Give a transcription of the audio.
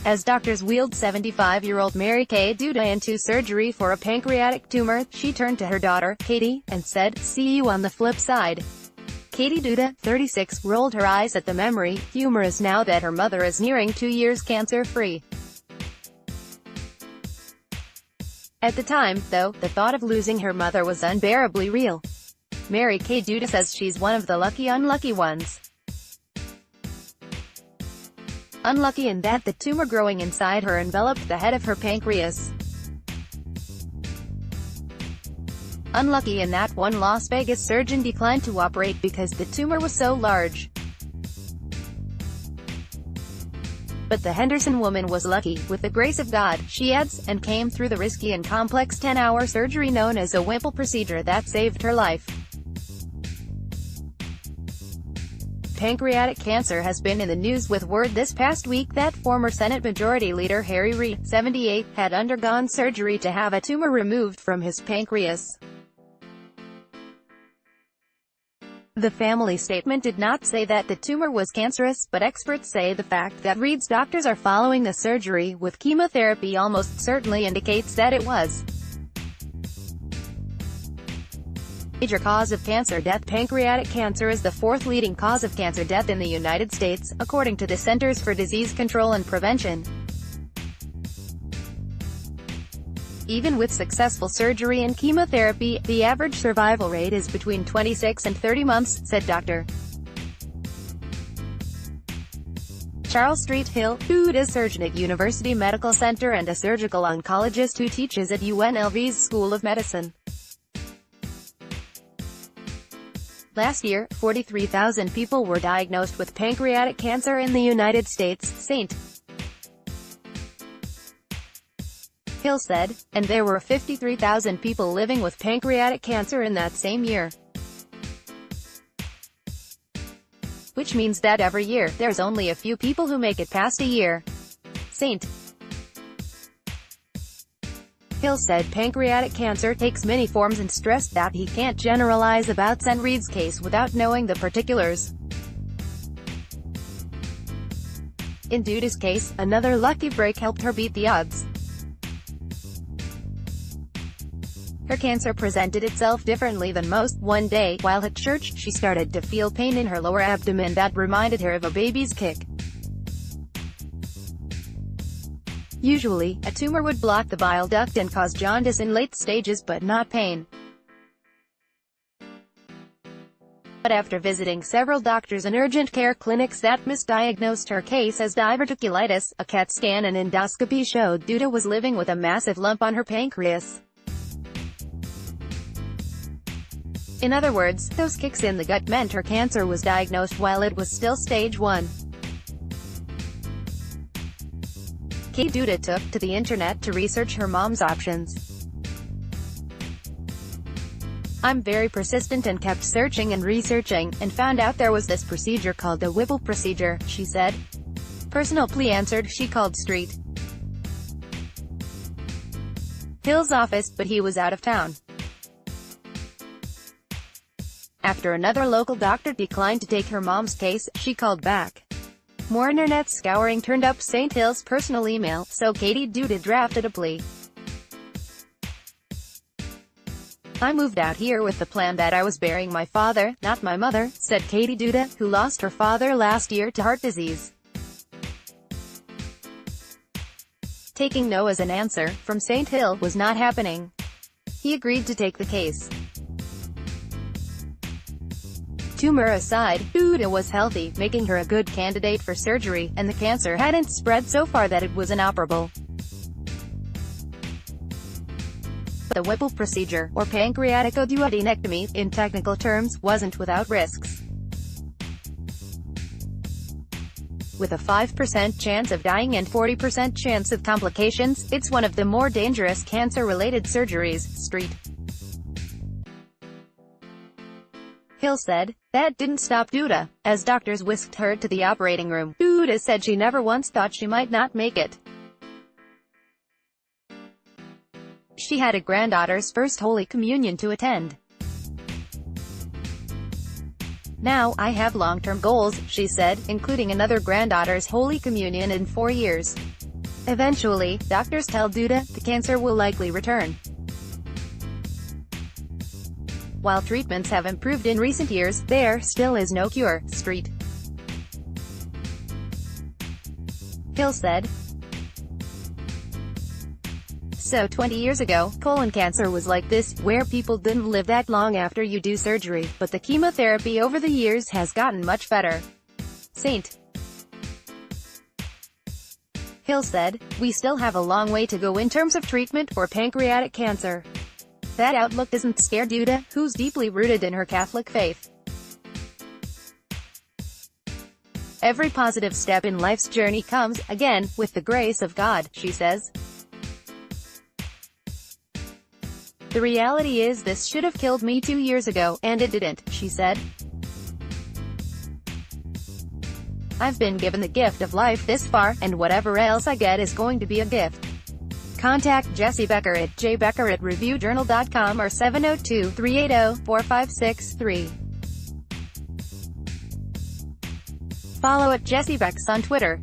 As doctors wheeled 75-year-old Mary Kay Duda into surgery for a pancreatic tumor, she turned to her daughter, Katie, and said, "See you on the flip side." Katie Duda, 36, rolled her eyes at the memory, humorous now that her mother is nearing 2 years cancer-free. At the time, though, the thought of losing her mother was unbearably real. Mary Kay Duda says she's one of the lucky unlucky ones. Unlucky in that the tumor growing inside her enveloped the head of her pancreas. Unlucky in that one Las Vegas surgeon declined to operate because the tumor was so large. But the Henderson woman was lucky, with the grace of God, she adds, and came through the risky and complex 10-hour surgery known as a Whipple procedure that saved her life. Pancreatic cancer has been in the news with word this past week that former Senate Majority Leader Harry Reid, 78, had undergone surgery to have a tumor removed from his pancreas. The family statement did not say that the tumor was cancerous, but experts say the fact that Reid's doctors are following the surgery with chemotherapy almost certainly indicates that it was. Major cause of cancer death. Pancreatic cancer is the fourth leading cause of cancer death in the United States, according to the Centers for Disease Control and Prevention. Even with successful surgery and chemotherapy, the average survival rate is between 26 and 30 months, said Dr. Charles Street Hill, who is surgeon at University Medical Center and a surgical oncologist who teaches at UNLV's School of Medicine. Last year, 43,000 people were diagnosed with pancreatic cancer in the United States, St. Hill said, and there were 53,000 people living with pancreatic cancer in that same year. Which means that every year, there's only a few people who make it past a year. St. Hill said pancreatic cancer takes many forms and stressed that he can't generalize about Sen Reid's case without knowing the particulars. In Duda's case, another lucky break helped her beat the odds. Her cancer presented itself differently than most. One day, while at church, she started to feel pain in her lower abdomen that reminded her of a baby's kick. Usually, a tumor would block the bile duct and cause jaundice in late stages but not pain. But after visiting several doctors and urgent care clinics that misdiagnosed her case as diverticulitis, a CAT scan and endoscopy showed Duda was living with a massive lump on her pancreas. In other words, those kicks in the gut meant her cancer was diagnosed while it was still stage 1. Kay Duda took to the internet to research her mom's options. "I'm very persistent and kept searching and researching, and found out there was this procedure called the Whipple procedure," she said. Personally answered, she called Street Hill's office, but he was out of town. After another local doctor declined to take her mom's case, she called back. More internet scouring turned up St. Hill's personal email, so Katie Duda drafted a plea. "I moved out here with the plan that I was burying my father, not my mother," said Katie Duda, who lost her father last year to heart disease. Taking no as an answer from St. Hill was not happening. He agreed to take the case. Tumor aside, Duda was healthy, making her a good candidate for surgery, and the cancer hadn't spread so far that it was inoperable. The Whipple procedure, or pancreatic duodenectomy, in technical terms, wasn't without risks. With a 5% chance of dying and 40% chance of complications, it's one of the more dangerous cancer-related surgeries, Street Hill said. That didn't stop Duda. As doctors whisked her to the operating room, Duda said she never once thought she might not make it. She had a granddaughter's first Holy Communion to attend. "Now, I have long-term goals," she said, including another granddaughter's Holy Communion in 4 years. Eventually, doctors tell Duda, the cancer will likely return. While treatments have improved in recent years, there still is no cure. Street. Hill said. So 20 years ago, colon cancer was like this, where people didn't live that long after you do surgery, but the chemotherapy over the years has gotten much better. St. Hill said, "We still have a long way to go in terms of treatment for pancreatic cancer." That outlook doesn't scare Duda, who's deeply rooted in her Catholic faith. "Every positive step in life's journey comes, again, with the grace of God," she says. "The reality is this should have killed me 2 years ago, and it didn't," she said. "I've been given the gift of life this far, and whatever else I get is going to be a gift." Contact Jessie Becker at jbecker@reviewjournal.com or 702-380-4563. Follow at Jessie Becks on Twitter.